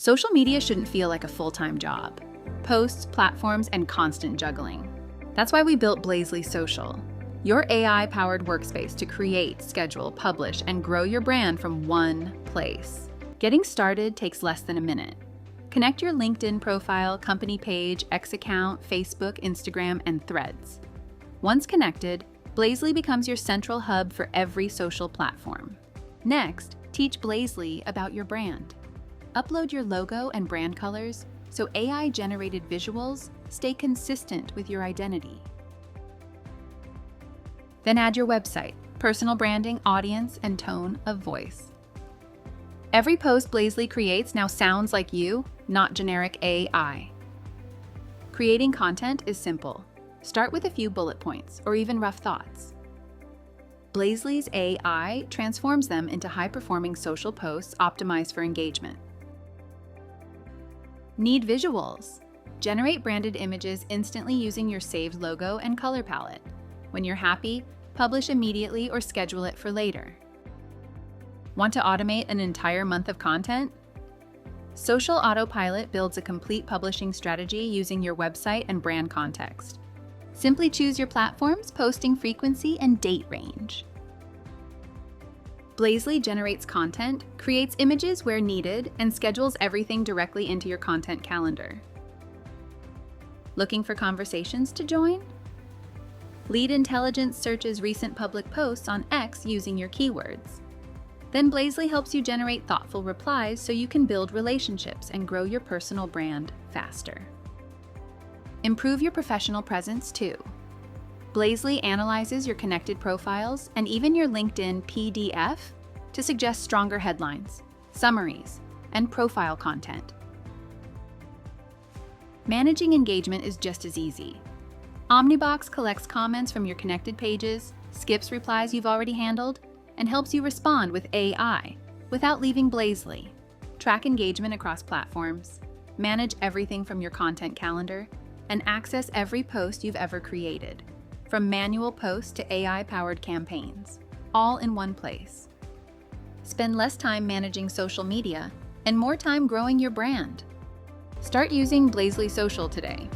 Social media shouldn't feel like a full-time job. Posts, platforms, and constant juggling. That's why we built Blazely Social, your AI-powered workspace to create, schedule, publish, and grow your brand from one place. Getting started takes less than a minute. Connect your LinkedIn profile, company page, X account, Facebook, Instagram, and Threads. Once connected, Blazely becomes your central hub for every social platform. Next, teach Blazely about your brand. Upload your logo and brand colors so AI-generated visuals stay consistent with your identity. Then add your website, personal branding, audience, and tone of voice. Every post Blazely creates now sounds like you, not generic AI. Creating content is simple. Start with a few bullet points or even rough thoughts. Blazely's AI transforms them into high-performing social posts optimized for engagement. Need visuals? Generate branded images instantly using your saved logo and color palette. When you're happy, publish immediately or schedule it for later. Want to automate an entire month of content? Social Autopilot builds a complete publishing strategy using your website and brand context. Simply choose your platforms, posting frequency, and date range. Blazely generates content, creates images where needed, and schedules everything directly into your content calendar. Looking for conversations to join? Lead Intelligence searches recent public posts on X using your keywords. Then Blazely helps you generate thoughtful replies so you can build relationships and grow your personal brand faster. Improve your professional presence too. Blazely analyzes your connected profiles and even your LinkedIn PDF to suggest stronger headlines, summaries, and profile content. Managing engagement is just as easy. Omnibox collects comments from your connected pages, skips replies you've already handled, and helps you respond with AI without leaving Blazely. Track engagement across platforms, manage everything from your content calendar, and access every post you've ever created, from manual posts to AI-powered campaigns, all in one place. Spend less time managing social media and more time growing your brand. Start using Blazely Social today.